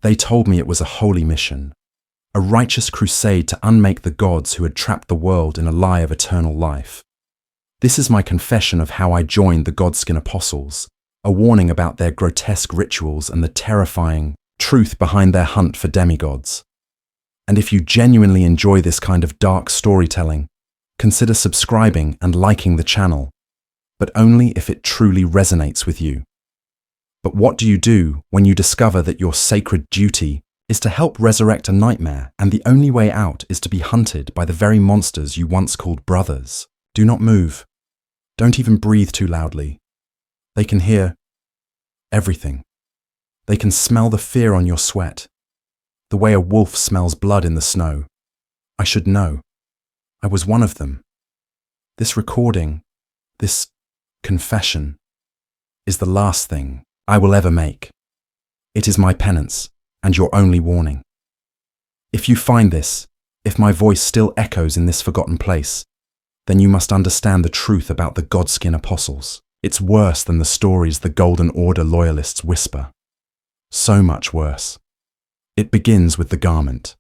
They told me it was a holy mission, a righteous crusade to unmake the gods who had trapped the world in a lie of eternal life. This is my confession of how I joined the Godskin Apostles, a warning about their grotesque rituals and the terrifying truth behind their hunt for demigods. And if you genuinely enjoy this kind of dark storytelling, consider subscribing and liking the channel, but only if it truly resonates with you. But what do you do when you discover that your sacred duty is to help resurrect a nightmare and the only way out is to be hunted by the very monsters you once called brothers? Do not move. Don't even breathe too loudly. They can hear everything. They can smell the fear on your sweat, the way a wolf smells blood in the snow. I should know. I was one of them. This recording, this confession, is the last thing I will ever make. It is my penance and your only warning. If you find this, if my voice still echoes in this forgotten place, then you must understand the truth about the Godskin Apostles. It's worse than the stories the Golden Order loyalists whisper. So much worse. It begins with the garment.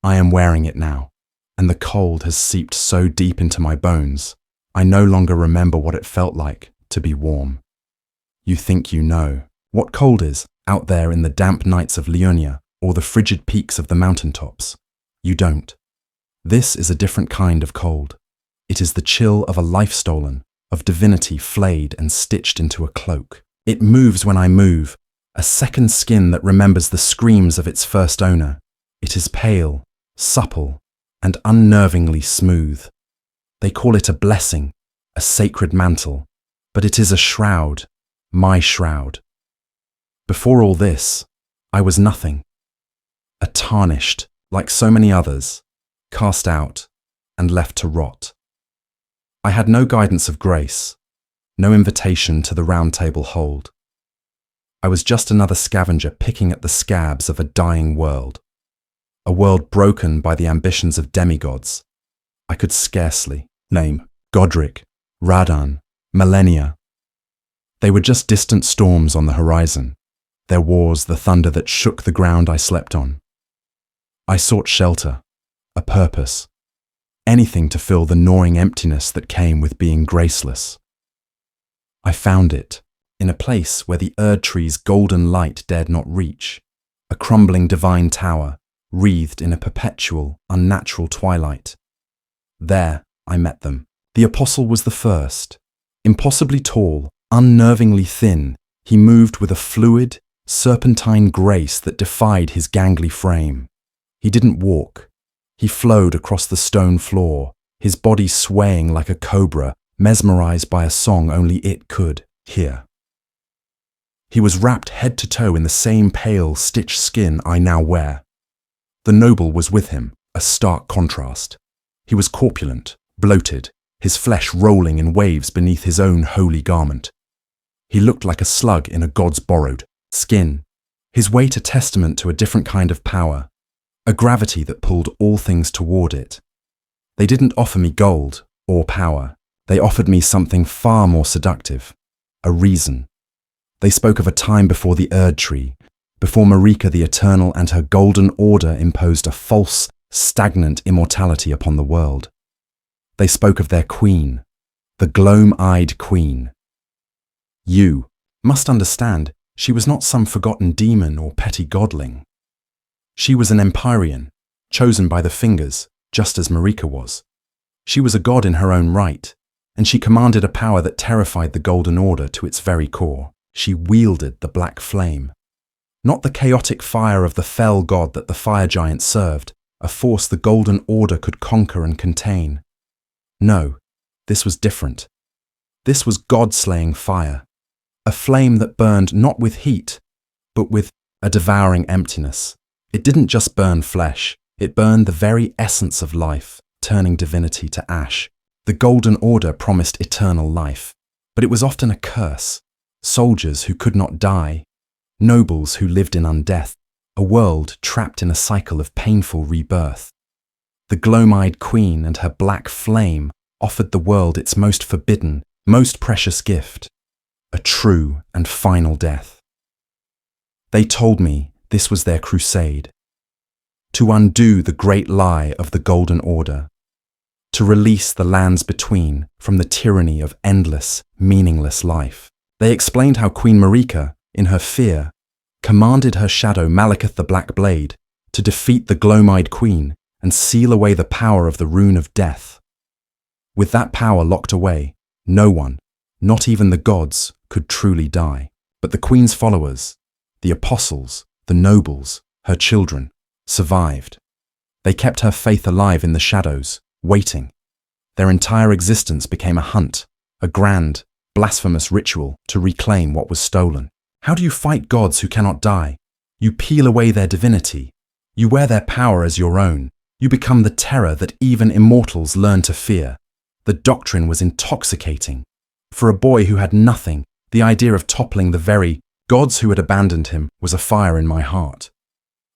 I am wearing it now, and the cold has seeped so deep into my bones, I no longer remember what it felt like to be warm. You think you know what cold is out there in the damp nights of Leonia or the frigid peaks of the mountaintops. You don't. This is a different kind of cold. It is the chill of a life stolen, of divinity flayed and stitched into a cloak. It moves when I move, a second skin that remembers the screams of its first owner. It is pale, supple, and unnervingly smooth. They call it a blessing, a sacred mantle, but it is a shroud, my shroud. Before all this, I was nothing. A tarnished, like so many others, cast out and left to rot. I had no guidance of grace, no invitation to the round table hold. I was just another scavenger picking at the scabs of a dying world, a world broken by the ambitions of demigods. I could scarcely name Godric, Radan, Millennia. They were just distant storms on the horizon, their wars the thunder that shook the ground I slept on. I sought shelter, a purpose, anything to fill the gnawing emptiness that came with being graceless. I found it in a place where the Erd tree's golden light dared not reach, a crumbling divine tower, wreathed in a perpetual, unnatural twilight. There I met them. The apostle was the first. Impossibly tall, unnervingly thin, he moved with a fluid, serpentine grace that defied his gangly frame. He didn't walk. He flowed across the stone floor, his body swaying like a cobra, mesmerized by a song only it could hear. He was wrapped head to toe in the same pale, stitched skin I now wear. The noble was with him, a stark contrast. He was corpulent, bloated, his flesh rolling in waves beneath his own holy garment. He looked like a slug in a god's borrowed skin, his weight a testament to a different kind of power, a gravity that pulled all things toward it. They didn't offer me gold or power. They offered me something far more seductive, a reason. They spoke of a time before the Erd tree, before Marika the Eternal and her golden order imposed a false, stagnant immortality upon the world. They spoke of their queen, the Gloam-Eyed Queen. You must understand, she was not some forgotten demon or petty godling. She was an Empyrean, chosen by the fingers, just as Marika was. She was a god in her own right, and she commanded a power that terrified the Golden Order to its very core. She wielded the black flame. Not the chaotic fire of the fell god that the fire giant served, a force the Golden Order could conquer and contain. No, this was different. This was god-slaying fire, a flame that burned not with heat, but with a devouring emptiness. It didn't just burn flesh, it burned the very essence of life, turning divinity to ash. The Golden Order promised eternal life, but it was often a curse. Soldiers who could not die, nobles who lived in undeath, a world trapped in a cycle of painful rebirth. The Gloam-Eyed Queen and her black flame offered the world its most forbidden, most precious gift, a true and final death. They told me This was their crusade. To undo the great lie of the Golden Order. To release the lands between from the tyranny of endless, meaningless life. They explained how Queen Marika, in her fear, commanded her shadow Maliketh the Black Blade to defeat the Gloam-Eyed Queen and seal away the power of the Rune of Death. With that power locked away, no one, not even the gods, could truly die. But the Queen's followers, the apostles, the nobles, her children, survived. They kept her faith alive in the shadows, waiting. Their entire existence became a hunt, a grand, blasphemous ritual to reclaim what was stolen. How do you fight gods who cannot die? You peel away their divinity. You wear their power as your own. You become the terror that even immortals learn to fear. The doctrine was intoxicating. For a boy who had nothing, the idea of toppling the very gods who had abandoned him was a fire in my heart.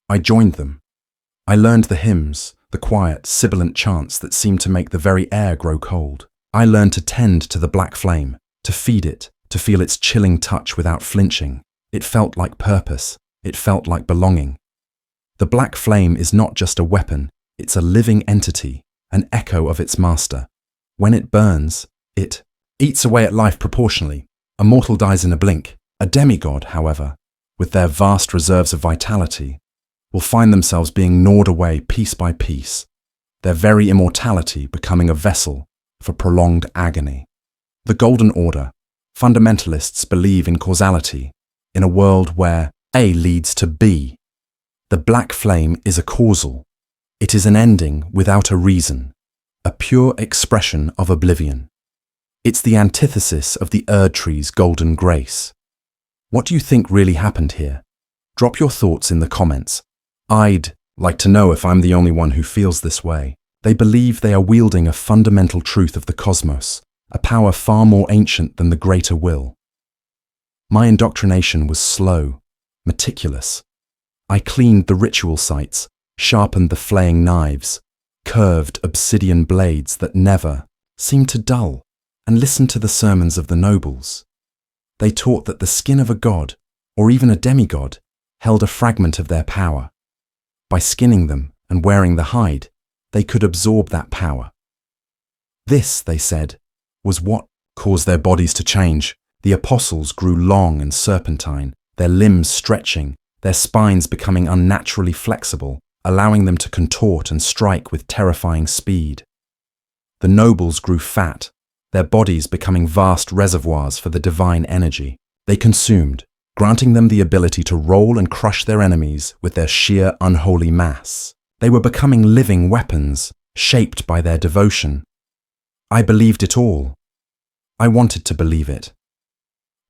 I joined them. I learned the hymns, the quiet, sibilant chants that seemed to make the very air grow cold. I learned to tend to the black flame, to feed it, to feel its chilling touch without flinching. It felt like purpose. It felt like belonging. The black flame is not just a weapon, it's a living entity, an echo of its master. When it burns, it eats away at life proportionally. A mortal dies in a blink. A demigod, however, with their vast reserves of vitality, will find themselves being gnawed away piece by piece, their very immortality becoming a vessel for prolonged agony. The Golden Order, fundamentalists believe in causality, in a world where A leads to B. The black flame is a causal. It is an ending without a reason, a pure expression of oblivion. It's the antithesis of the Erd Tree's golden grace. What do you think really happened here? Drop your thoughts in the comments. I'd like to know if I'm the only one who feels this way. They believe they are wielding a fundamental truth of the cosmos, a power far more ancient than the greater will. My indoctrination was slow, meticulous. I cleaned the ritual sites, sharpened the flaying knives, curved obsidian blades that never seemed to dull, and listened to the sermons of the nobles. They taught that the skin of a god, or even a demigod, held a fragment of their power. By skinning them and wearing the hide, they could absorb that power. This, they said, was what caused their bodies to change. The apostles grew long and serpentine, their limbs stretching, their spines becoming unnaturally flexible, allowing them to contort and strike with terrifying speed. The nobles grew fat, their bodies becoming vast reservoirs for the divine energy. They consumed, granting them the ability to roll and crush their enemies with their sheer unholy mass. They were becoming living weapons, shaped by their devotion. I believed it all. I wanted to believe it.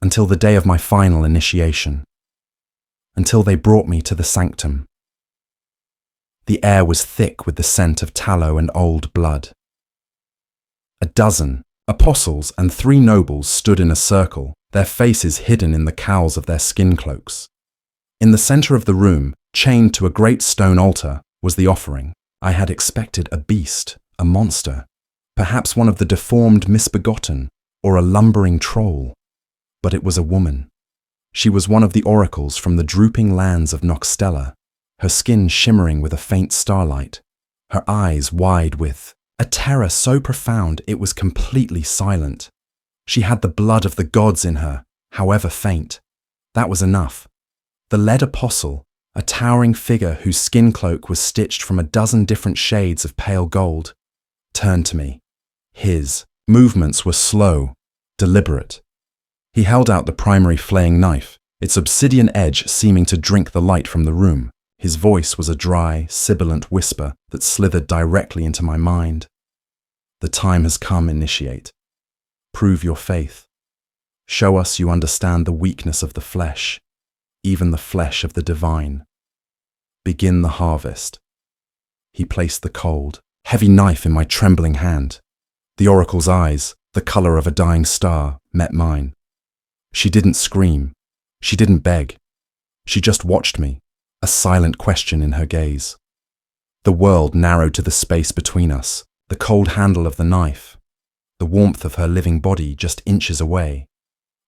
Until the day of my final initiation. Until they brought me to the sanctum. The air was thick with the scent of tallow and old blood. A dozen apostles and 3 nobles stood in a circle, their faces hidden in the cowls of their skin cloaks. In the center of the room, chained to a great stone altar, was the offering. I had expected a beast, a monster, perhaps one of the deformed misbegotten, or a lumbering troll. But it was a woman. She was one of the oracles from the drooping lands of Noxtella, her skin shimmering with a faint starlight, her eyes wide with a terror so profound it was completely silent. She had the blood of the gods in her, however faint. That was enough. The lead apostle, a towering figure whose skin cloak was stitched from a dozen different shades of pale gold, turned to me. His movements were slow, deliberate. He held out the primary flaying knife, its obsidian edge seeming to drink the light from the room. His voice was a dry, sibilant whisper that slithered directly into my mind. The time has come, initiate. Prove your faith. Show us you understand the weakness of the flesh, even the flesh of the divine. Begin the harvest. He placed the cold, heavy knife in my trembling hand. The oracle's eyes, the color of a dying star, met mine. She didn't scream. She didn't beg. She just watched me, a silent question in her gaze. The world narrowed to the space between us, the cold handle of the knife, the warmth of her living body just inches away,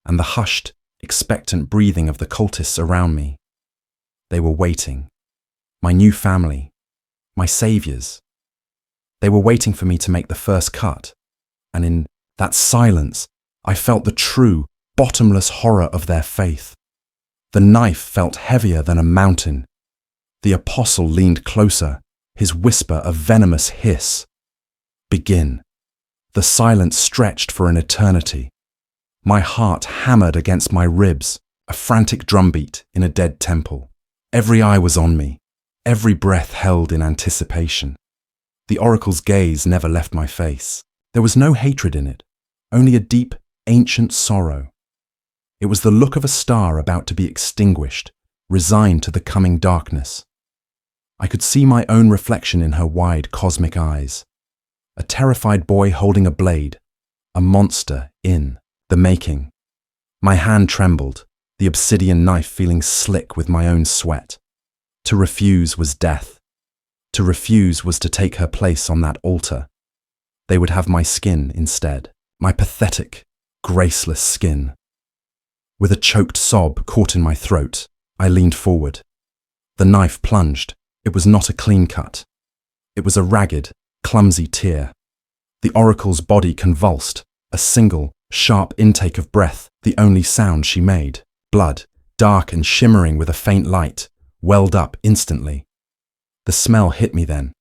and the hushed, expectant breathing of the cultists around me. They were waiting. My new family. My saviors. They were waiting for me to make the first cut. And in that silence, I felt the true, bottomless horror of their faith. The knife felt heavier than a mountain. The apostle leaned closer, his whisper a venomous hiss. Begin. The silence stretched for an eternity. My heart hammered against my ribs, a frantic drumbeat in a dead temple. Every eye was on me, every breath held in anticipation. The oracle's gaze never left my face. There was no hatred in it, only a deep, ancient sorrow. It was the look of a star about to be extinguished, resigned to the coming darkness. I could see my own reflection in her wide, cosmic eyes. A terrified boy holding a blade, a monster in the making. My hand trembled, the obsidian knife feeling slick with my own sweat. To refuse was death. To refuse was to take her place on that altar. They would have my skin instead, my pathetic, graceless skin. With a choked sob caught in my throat, I leaned forward. The knife plunged. It was not a clean cut. It was a ragged, clumsy tear. The oracle's body convulsed, a single, sharp intake of breath, the only sound she made. Blood, dark and shimmering with a faint light, welled up instantly. The smell hit me then.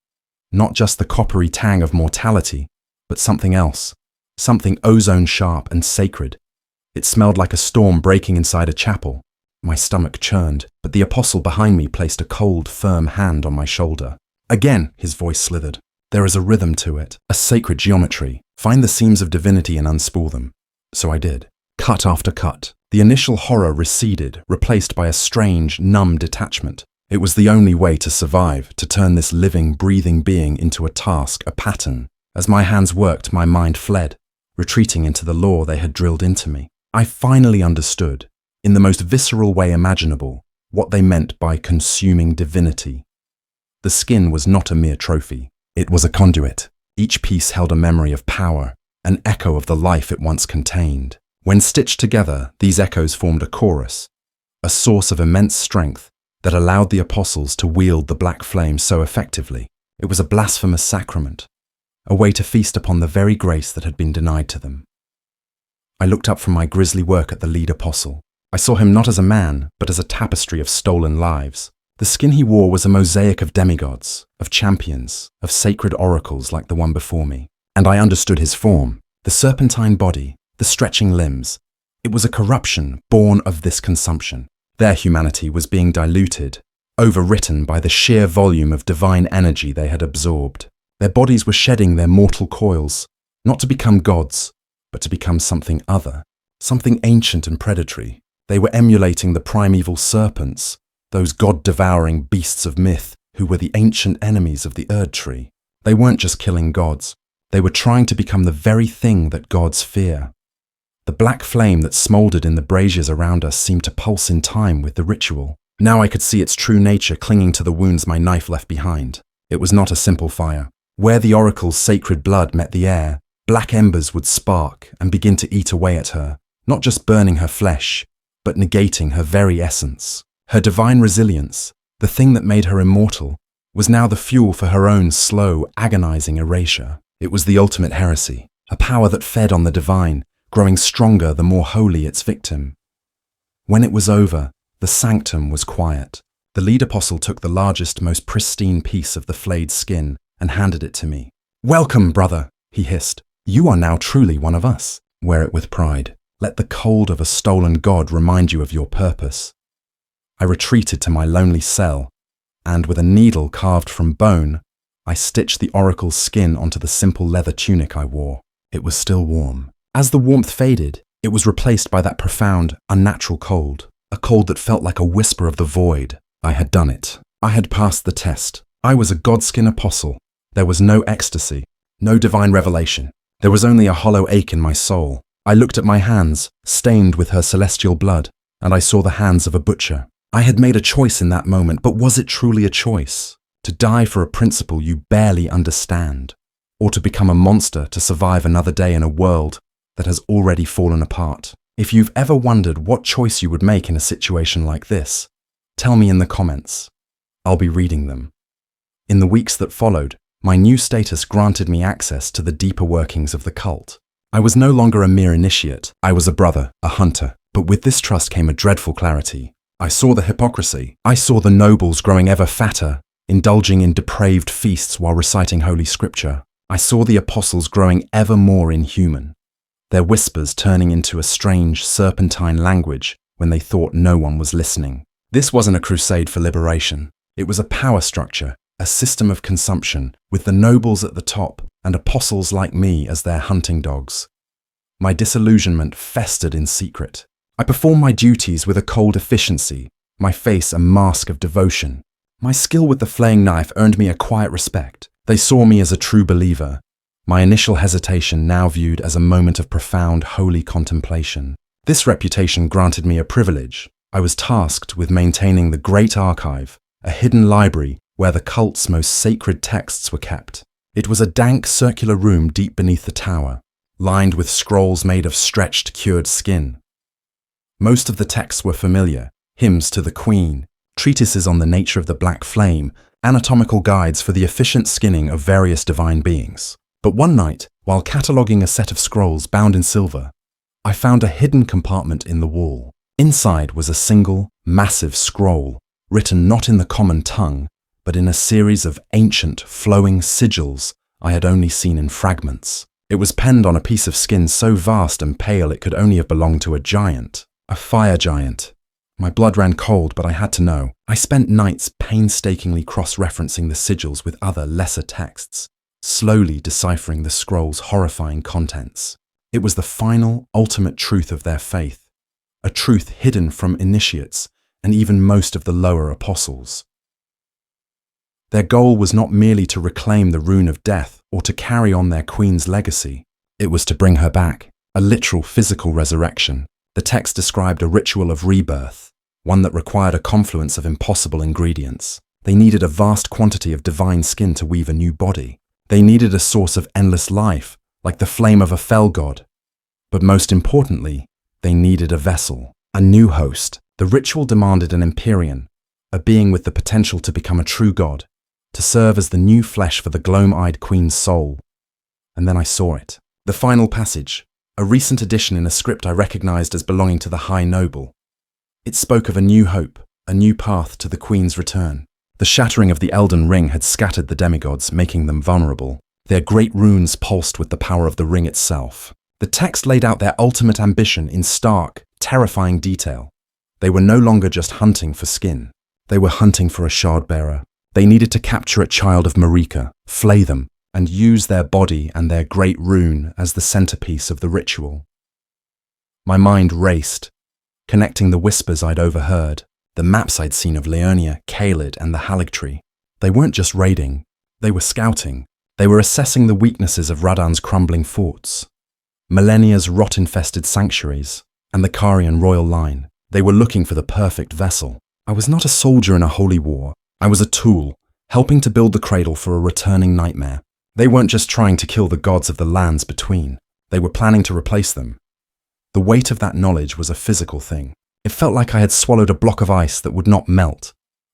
Not just the coppery tang of mortality, but something else. Something ozone-sharp and sacred. It smelled like a storm breaking inside a chapel. My stomach churned, but the apostle behind me placed a cold, firm hand on my shoulder. Again, his voice slithered. There is a rhythm to it, a sacred geometry. Find the seams of divinity and unspool them. So I did. Cut after cut. The initial horror receded, replaced by a strange, numb detachment. It was the only way to survive, to turn this living, breathing being into a task, a pattern. As my hands worked, my mind fled, retreating into the lore they had drilled into me. I finally understood, in the most visceral way imaginable, what they meant by consuming divinity. The skin was not a mere trophy. It was a conduit. Each piece held a memory of power, an echo of the life it once contained. When stitched together, these echoes formed a chorus, a source of immense strength that allowed the apostles to wield the black flame so effectively. It was a blasphemous sacrament, a way to feast upon the very grace that had been denied to them. I looked up from my grisly work at the lead apostle. I saw him not as a man, but as a tapestry of stolen lives. The skin he wore was a mosaic of demigods, of champions, of sacred oracles like the one before me. And I understood his form, the serpentine body, the stretching limbs. It was a corruption born of this consumption. Their humanity was being diluted, overwritten by the sheer volume of divine energy they had absorbed. Their bodies were shedding their mortal coils, not to become gods, but to become something other, something ancient and predatory. They were emulating the primeval serpents, those god-devouring beasts of myth who were the ancient enemies of the Erd Tree. They weren't just killing gods. They were trying to become the very thing that gods fear. The black flame that smouldered in the braziers around us seemed to pulse in time with the ritual. Now I could see its true nature clinging to the wounds my knife left behind. It was not a simple fire. Where the oracle's sacred blood met the air, black embers would spark and begin to eat away at her, not just burning her flesh, but negating her very essence. Her divine resilience, the thing that made her immortal, was now the fuel for her own slow, agonizing erasure. It was the ultimate heresy, a power that fed on the divine, growing stronger the more holy its victim. When it was over, the sanctum was quiet. The lead apostle took the largest, most pristine piece of the flayed skin and handed it to me. "Welcome, brother," he hissed. "You are now truly one of us. Wear it with pride. Let the cold of a stolen god remind you of your purpose." I retreated to my lonely cell, and with a needle carved from bone, I stitched the oracle's skin onto the simple leather tunic I wore. It was still warm. As the warmth faded, it was replaced by that profound, unnatural cold, a cold that felt like a whisper of the void. I had done it. I had passed the test. I was a Godskin Apostle. There was no ecstasy, no divine revelation. There was only a hollow ache in my soul. I looked at my hands, stained with her celestial blood, and I saw the hands of a butcher. I had made a choice in that moment, but was it truly a choice? To die for a principle you barely understand, or to become a monster to survive another day in a world that has already fallen apart? If you've ever wondered what choice you would make in a situation like this, Tell me in the comments. I'll be reading them. In the weeks that followed, my new status granted me access to the deeper workings of the cult. I was no longer a mere initiate. I was a brother, a hunter. But with this trust came a dreadful clarity. I saw the hypocrisy. I saw the nobles growing ever fatter, indulging in depraved feasts while reciting holy scripture. I saw the apostles growing ever more inhuman, their whispers turning into a strange serpentine language when they thought no one was listening. This wasn't a crusade for liberation. It was a power structure, a system of consumption, with the nobles at the top and apostles like me as their hunting dogs. My disillusionment festered in secret. I performed my duties with a cold efficiency, my face a mask of devotion. My skill with the flaying knife earned me a quiet respect. They saw me as a true believer. My initial hesitation now viewed as a moment of profound, holy contemplation. This reputation granted me a privilege. I was tasked with maintaining the Great Archive, a hidden library where the cult's most sacred texts were kept. It was a dank, circular room deep beneath the tower, lined with scrolls made of stretched, cured skin. Most of the texts were familiar: hymns to the Queen, treatises on the nature of the Black Flame, anatomical guides for the efficient skinning of various divine beings. But one night, while cataloguing a set of scrolls bound in silver, I found a hidden compartment in the wall. Inside was a single, massive scroll, written not in the common tongue, but in a series of ancient, flowing sigils I had only seen in fragments. It was penned on a piece of skin so vast and pale it could only have belonged to a giant, a fire giant. My blood ran cold, but I had to know. I spent nights painstakingly cross-referencing the sigils with other, lesser texts, slowly deciphering the scroll's horrifying contents. It was the final, ultimate truth of their faith, a truth hidden from initiates and even most of the lower apostles. Their goal was not merely to reclaim the Rune of Death or to carry on their queen's legacy. It was to bring her back, a literal physical resurrection. The text described a ritual of rebirth, one that required a confluence of impossible ingredients. They needed a vast quantity of divine skin to weave a new body. They needed a source of endless life, like the flame of a fell god. But most importantly, they needed a vessel, a new host. The ritual demanded an Empyrean, a being with the potential to become a true god, to serve as the new flesh for the Gloam-Eyed Queen's soul. And then I saw it. The final passage, a recent addition in a script I recognized as belonging to the High Noble. It spoke of a new hope, a new path to the Queen's return. The shattering of the Elden Ring had scattered the demigods, making them vulnerable. Their great runes pulsed with the power of the ring itself. The text laid out their ultimate ambition in stark, terrifying detail. They were no longer just hunting for skin. They were hunting for a Shardbearer. They needed to capture a child of Marika, flay them, and use their body and their great rune as the centerpiece of the ritual. My mind raced, connecting the whispers I'd overheard, the maps I'd seen of Liurnia, Caelid, and the Haligtree. They weren't just raiding, they were scouting. They were assessing the weaknesses of Radahn's crumbling forts, Malenia's rot-infested sanctuaries, and the Carian royal line. They were looking for the perfect vessel. I was not a soldier in a holy war. I was a tool, helping to build the cradle for a returning nightmare. They weren't just trying to kill the gods of the lands between. They were planning to replace them. The weight of that knowledge was a physical thing. It felt like I had swallowed a block of ice that would not melt,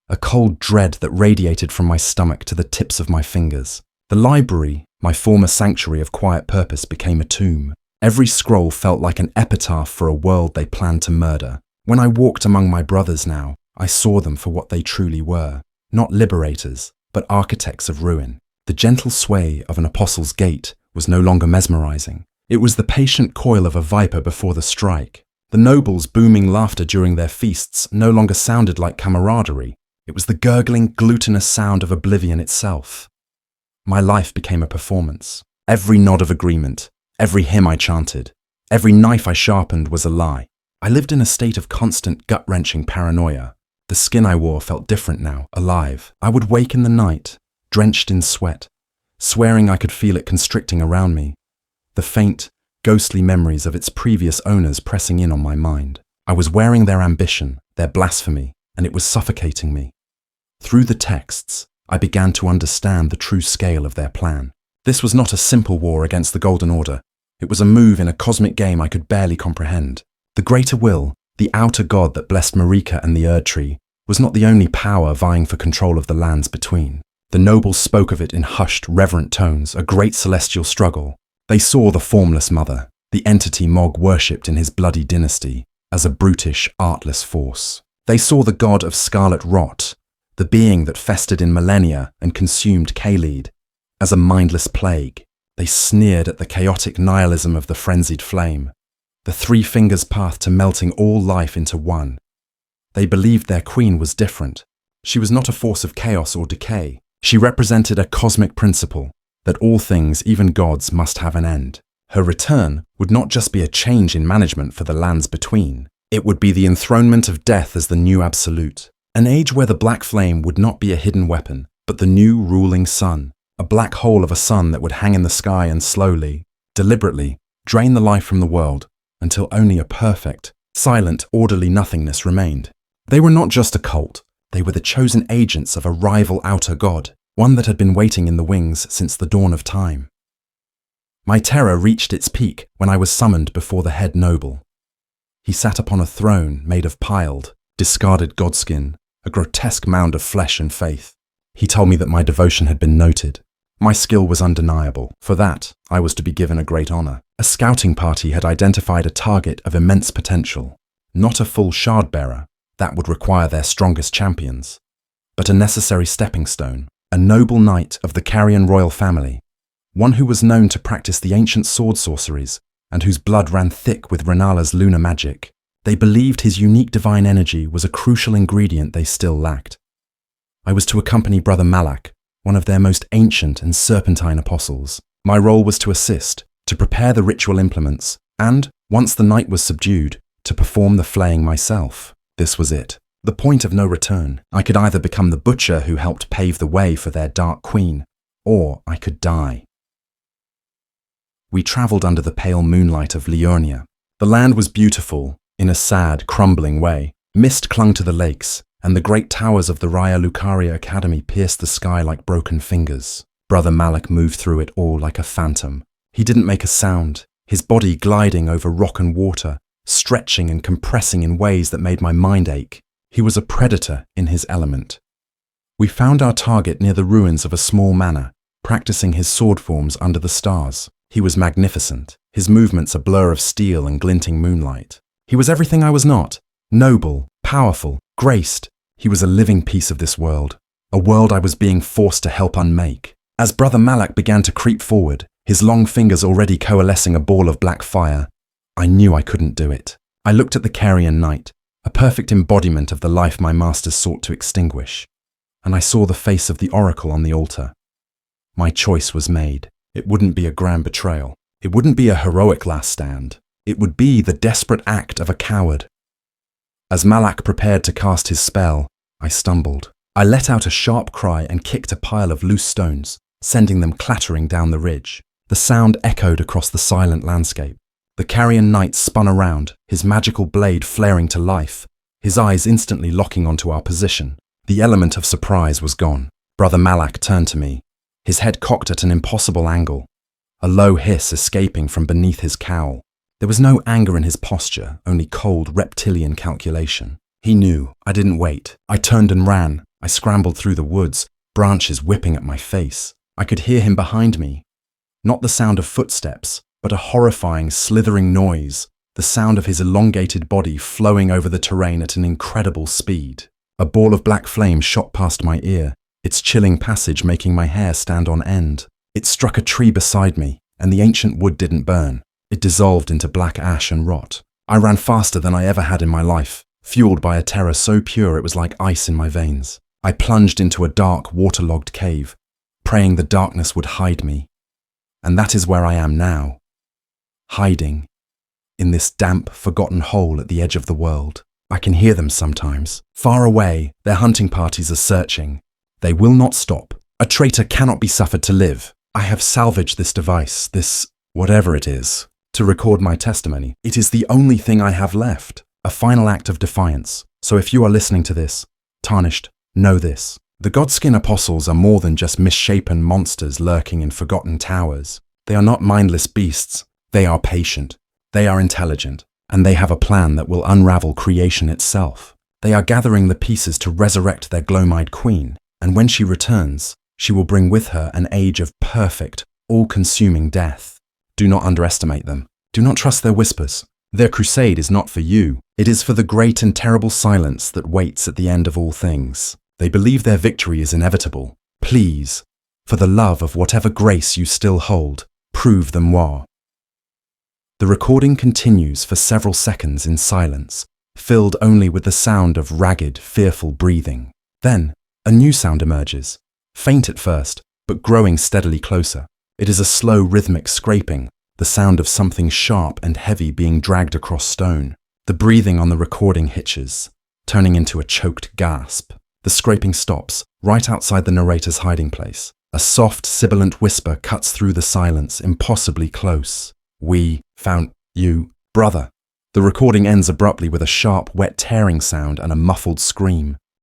a cold dread that radiated from my stomach to the tips of my fingers. The library, my former sanctuary of quiet purpose, became a tomb. Every scroll felt like an epitaph for a world they planned to murder. When I walked among my brothers now, I saw them for what they truly were, not liberators, but architects of ruin. The gentle sway of an apostle's gait was no longer mesmerizing. It was the patient coil of a viper before the strike. The nobles' booming laughter during their feasts no longer sounded like camaraderie. It was the gurgling, glutinous sound of oblivion itself. My life became a performance. Every nod of agreement, every hymn I chanted, every knife I sharpened was a lie. I lived in a state of constant gut-wrenching paranoia. The skin I wore felt different now, alive. I would wake in the night, drenched in sweat, swearing I could feel it constricting around me. The faint, ghostly memories of its previous owners pressing in on my mind. I was wearing their ambition, their blasphemy, and it was suffocating me. Through the texts, I began to understand the true scale of their plan. This was not a simple war against the Golden Order. It was a move in a cosmic game I could barely comprehend. The greater will, the outer god that blessed Marika and the Erd Tree, was not the only power vying for control of the lands between. The nobles spoke of it in hushed, reverent tones, a great celestial struggle. They saw the formless mother, the entity Mog worshipped in his bloody dynasty, as a brutish, artless force. They saw the god of scarlet rot, the being that festered in millennia and consumed Kaleid, as a mindless plague. They sneered at the chaotic nihilism of the frenzied flame, the three fingers' path to melting all life into one. They believed their queen was different. She was not a force of chaos or decay. She represented a cosmic principle, that all things, even gods, must have an end. Her return would not just be a change in management for the lands between. It would be the enthronement of death as the new absolute. An age where the black flame would not be a hidden weapon, but the new ruling sun. A black hole of a sun that would hang in the sky and slowly, deliberately, drain the life from the world until only a perfect, silent, orderly nothingness remained. They were not just a cult, they were the chosen agents of a rival outer god, one that had been waiting in the wings since the dawn of time. My terror reached its peak when I was summoned before the head noble. He sat upon a throne made of piled, discarded godskin, a grotesque mound of flesh and faith. He told me that my devotion had been noted. My skill was undeniable. For that, I was to be given a great honor. A scouting party had identified a target of immense potential. Not a full Shardbearer, that would require their strongest champions, but a necessary stepping stone, a noble knight of the Carian royal family, one who was known to practice the ancient sword sorceries and whose blood ran thick with Renala's lunar magic. They believed his unique divine energy was a crucial ingredient they still lacked. I was to accompany Brother Malak, one of their most ancient and serpentine apostles. My role was to assist, to prepare the ritual implements, and, once the night was subdued, to perform the flaying myself. This was it. The point of no return. I could either become the butcher who helped pave the way for their dark queen, or I could die. We travelled under the pale moonlight of Liurnia. The land was beautiful, in a sad, crumbling way. Mist clung to the lakes, and the great towers of the Raya Lucaria Academy pierced the sky like broken fingers. Brother Malak moved through it all like a phantom. He didn't make a sound, his body gliding over rock and water, stretching and compressing in ways that made my mind ache. He was a predator in his element. We found our target near the ruins of a small manor, practicing his sword forms under the stars. He was magnificent, his movements a blur of steel and glinting moonlight. He was everything I was not, noble, powerful, graced. He was a living piece of this world, a world I was being forced to help unmake. As Brother Malak began to creep forward, his long fingers already coalescing a ball of black fire, I knew I couldn't do it. I looked at the Carian knight, a perfect embodiment of the life my masters sought to extinguish, and I saw the face of the oracle on the altar. My choice was made. It wouldn't be a grand betrayal. It wouldn't be a heroic last stand. It would be the desperate act of a coward. As Malak prepared to cast his spell, I stumbled. I let out a sharp cry and kicked a pile of loose stones, sending them clattering down the ridge. The sound echoed across the silent landscape. The Carian knight spun around, his magical blade flaring to life, his eyes instantly locking onto our position. The element of surprise was gone. Brother Malak turned to me, his head cocked at an impossible angle, a low hiss escaping from beneath his cowl. There was no anger in his posture, only cold reptilian calculation. He knew. I didn't wait. I turned and ran. I scrambled through the woods, branches whipping at my face. I could hear him behind me. Not the sound of footsteps, but a horrifying, slithering noise, the sound of his elongated body flowing over the terrain at an incredible speed. A ball of black flame shot past my ear, its chilling passage making my hair stand on end. It struck a tree beside me, and the ancient wood didn't burn. It dissolved into black ash and rot. I ran faster than I ever had in my life, fueled by a terror so pure it was like ice in my veins. I plunged into a dark, waterlogged cave, praying the darkness would hide me. And that is where I am now, hiding, in this damp, forgotten hole at the edge of the world. I can hear them sometimes. Far away, their hunting parties are searching. They will not stop. A traitor cannot be suffered to live. I have salvaged this device, this whatever it is, to record my testimony. It is the only thing I have left, a final act of defiance. So if you are listening to this, tarnished, know this. The Godskin Apostles are more than just misshapen monsters lurking in forgotten towers. They are not mindless beasts. They are patient. They are intelligent. And they have a plan that will unravel creation itself. They are gathering the pieces to resurrect their Gloam-Eyed Queen, and when she returns, she will bring with her an age of perfect, all-consuming death. Do not underestimate them. Do not trust their whispers. Their crusade is not for you. It is for the great and terrible silence that waits at the end of all things. They believe their victory is inevitable. Please, for the love of whatever grace you still hold, prove them war. The recording continues for several seconds in silence, filled only with the sound of ragged, fearful breathing. Then, a new sound emerges, faint at first, but growing steadily closer. It is a slow, rhythmic scraping, the sound of something sharp and heavy being dragged across stone. The breathing on the recording hitches, turning into a choked gasp. The scraping stops, right outside the narrator's hiding place. A soft, sibilant whisper cuts through the silence, impossibly close. "We found you, brother." The recording ends abruptly with a sharp, wet tearing sound and a muffled scream.